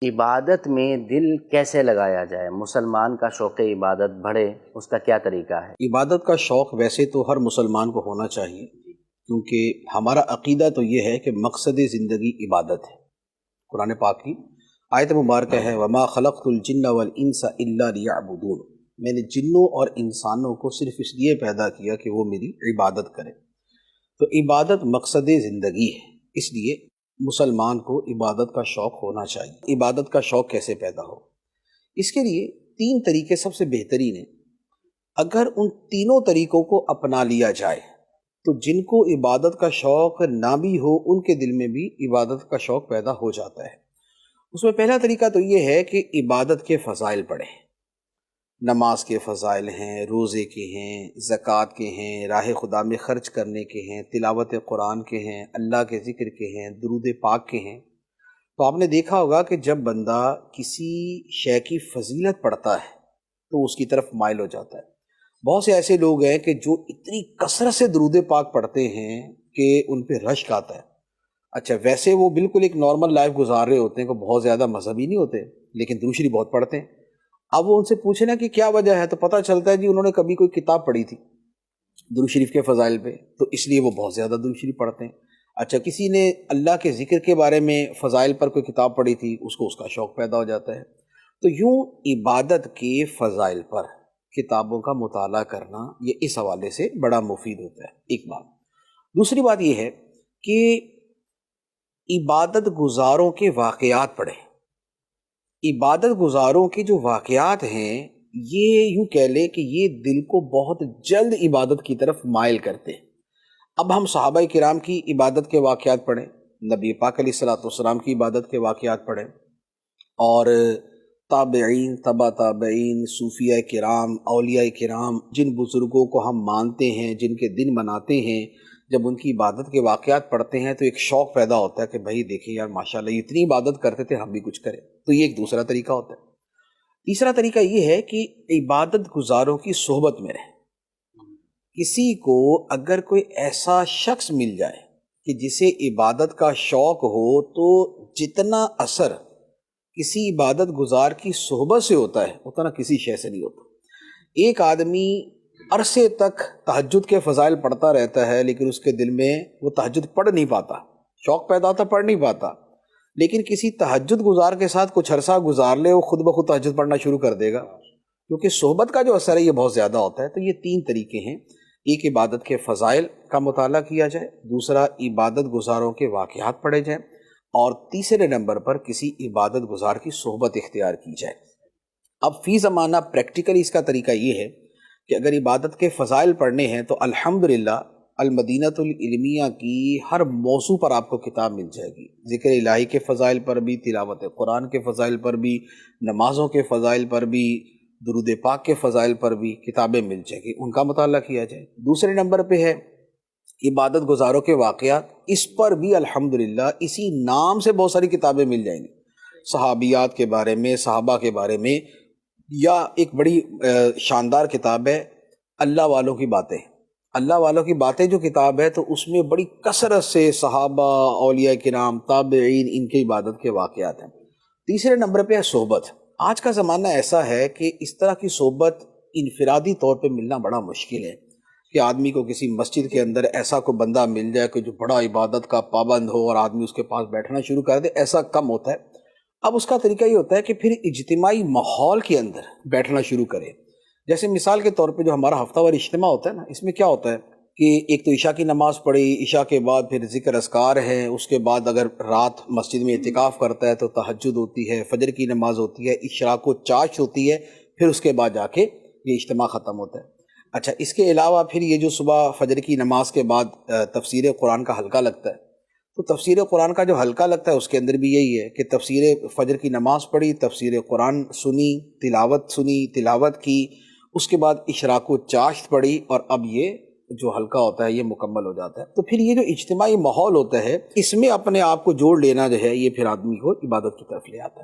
عبادت میں دل کیسے لگایا جائے؟ مسلمان کا شوق عبادت بڑھے، اس کا کیا طریقہ ہے؟ عبادت کا شوق ویسے تو ہر مسلمان کو ہونا چاہیے، کیونکہ ہمارا عقیدہ تو یہ ہے کہ مقصد زندگی عبادت ہے۔ قرآن پاک کی آیت مبارکہ ہے وَمَا خَلَقْتُ الْجِنَّ وَالْإِنسَ إِلَّا لِيَعْبُدُونَ، میں نے جنوں اور انسانوں کو صرف اس لیے پیدا کیا کہ وہ میری عبادت کریں۔ تو عبادت مقصد زندگی ہے، اس لیے مسلمان کو عبادت کا شوق ہونا چاہیے۔ عبادت کا شوق کیسے پیدا ہو؟ اس کے لیے 3 طریقے سب سے بہترین ہیں۔ اگر ان تینوں طریقوں کو اپنا لیا جائے تو جن کو عبادت کا شوق نہ بھی ہو ان کے دل میں بھی عبادت کا شوق پیدا ہو جاتا ہے۔ اس میں پہلا طریقہ تو یہ ہے کہ عبادت کے فضائل پڑھیں۔ نماز کے فضائل ہیں، روزے کے ہیں، زکوٰۃ کے ہیں، راہ خدا میں خرچ کرنے کے ہیں، تلاوت قرآن کے ہیں، اللہ کے ذکر کے ہیں، درود پاک کے ہیں۔ تو آپ نے دیکھا ہوگا کہ جب بندہ کسی شے کی فضیلت پڑھتا ہے تو اس کی طرف مائل ہو جاتا ہے۔ بہت سے ایسے لوگ ہیں کہ جو اتنی کثرت سے درود پاک پڑھتے ہیں کہ ان پہ رشک آتا ہے۔ اچھا، ویسے وہ بالکل ایک نارمل لائف گزار رہے ہوتے ہیں، کہ بہت زیادہ مذہبی نہیں ہوتے، لیکن درود شریف بہت پڑھتے ہیں۔ اب وہ ان سے پوچھیں نا کہ کیا وجہ ہے، تو پتہ چلتا ہے جی انہوں نے کبھی کوئی کتاب پڑھی تھی درود شریف کے فضائل پہ، تو اس لیے وہ بہت زیادہ درود شریف پڑھتے ہیں۔ اچھا، کسی نے اللہ کے ذکر کے بارے میں فضائل پر کوئی کتاب پڑھی تھی، اس کو اس کا شوق پیدا ہو جاتا ہے۔ تو یوں عبادت کے فضائل پر کتابوں کا مطالعہ کرنا یہ اس حوالے سے بڑا مفید ہوتا ہے، ایک بات۔ دوسری بات یہ ہے کہ عبادت گزاروں کے واقعات پڑھیں۔ عبادت گزاروں کے جو واقعات ہیں یہ یوں کہہ لیں کہ یہ دل کو بہت جلد عبادت کی طرف مائل کرتے ہیں۔ اب ہم صحابہ کرام کی عبادت کے واقعات پڑھیں، نبی پاک علیہ السلام کی عبادت کے واقعات پڑھیں، اور تابعین، تبع تابعین، صوفیاء کرام، اولیاء کرام، جن بزرگوں کو ہم مانتے ہیں، جن کے دن مناتے ہیں، جب ان کی عبادت کے واقعات پڑھتے ہیں تو ایک شوق پیدا ہوتا ہے کہ بھائی دیکھیں یار ماشاءاللہ اتنی عبادت کرتے تھے، ہم بھی کچھ کریں۔ تو یہ ایک دوسرا طریقہ ہوتا ہے۔ تیسرا طریقہ یہ ہے کہ عبادت گزاروں کی صحبت میں رہیں۔ کسی کو اگر کوئی ایسا شخص مل جائے کہ جسے عبادت کا شوق ہو تو جتنا اثر کسی عبادت گزار کی صحبت سے ہوتا ہے اتنا کسی شے سے نہیں ہوتا۔ ایک آدمی عرصے تک تہجد کے فضائل پڑھتا رہتا ہے لیکن اس کے دل میں وہ تہجد پڑھ نہیں پاتا، شوق پیدا ہوتا پڑھ نہیں پاتا، لیکن کسی تہجد گزار کے ساتھ کچھ عرصہ گزار لے وہ خود بخود تہجد پڑھنا شروع کر دے گا، کیونکہ صحبت کا جو اثر ہے یہ بہت زیادہ ہوتا ہے۔ تو یہ 3 طریقے ہیں، ایک عبادت کے فضائل کا مطالعہ کیا جائے، دوسرا عبادت گزاروں کے واقعات پڑھے جائیں، اور تیسرے نمبر پر کسی عبادت گزار کی صحبت اختیار کی جائے۔ اب فی زمانہ پریکٹیکلی اس کا طریقہ یہ ہے کہ اگر عبادت کے فضائل پڑھنے ہیں تو الحمدللہ المدینۃ العلمیہ کی ہر موضوع پر آپ کو کتاب مل جائے گی۔ ذکر الہی کے فضائل پر بھی، تلاوت قرآن کے فضائل پر بھی، نمازوں کے فضائل پر بھی، درود پاک کے فضائل پر بھی کتابیں مل جائیں گی، ان کا مطالعہ کیا جائے۔ دوسرے نمبر پہ ہے عبادت گزاروں کے واقعات، اس پر بھی الحمدللہ اسی نام سے بہت ساری کتابیں مل جائیں گی، صحابیات کے بارے میں، صحابہ کے بارے میں، یا ایک بڑی شاندار کتاب ہے اللہ والوں کی باتیں۔ اللہ والوں کی باتیں جو کتاب ہے تو اس میں بڑی کثرت سے صحابہ، اولیاء کرام، تابعین، ان کی عبادت کے واقعات ہیں۔ تیسرے نمبر پہ ہے صحبت۔ آج کا زمانہ ایسا ہے کہ اس طرح کی صحبت انفرادی طور پہ ملنا بڑا مشکل ہے، کہ آدمی کو کسی مسجد کے اندر ایسا کوئی بندہ مل جائے کہ جو بڑا عبادت کا پابند ہو اور آدمی اس کے پاس بیٹھنا شروع کر دے، ایسا کم ہوتا ہے۔ اب اس کا طریقہ یہ ہوتا ہے کہ پھر اجتماعی ماحول کے اندر بیٹھنا شروع کرے۔ جیسے مثال کے طور پہ جو ہمارا ہفتہ وار اجتماع ہوتا ہے نا، اس میں کیا ہوتا ہے کہ ایک تو عشاء کی نماز پڑھی، عشاء کے بعد پھر ذکر اذکار ہے، اس کے بعد اگر رات مسجد میں اعتکاف کرتا ہے تو تہجد ہوتی ہے، فجر کی نماز ہوتی ہے، اشراق و چاشت ہوتی ہے، پھر اس کے بعد جا کے یہ اجتماع ختم ہوتا ہے۔ اچھا، اس کے علاوہ پھر یہ جو صبح فجر کی نماز کے بعد تفسیر قرآن کا حلقہ لگتا ہے، تو تفسیر قرآن کا جو حلقہ لگتا ہے اس کے اندر بھی یہی ہے کہ تفسیر فجر کی نماز پڑھی، تفسیر قرآن سنی، تلاوت کی، اس کے بعد اشراق و چاشت پڑھی، اور اب یہ جو حلقہ ہوتا ہے یہ مکمل ہو جاتا ہے۔ تو پھر یہ جو اجتماعی ماحول ہوتا ہے اس میں اپنے آپ کو جوڑ لینا جو ہے یہ پھر آدمی کو عبادت کی طرف لے آتا ہے۔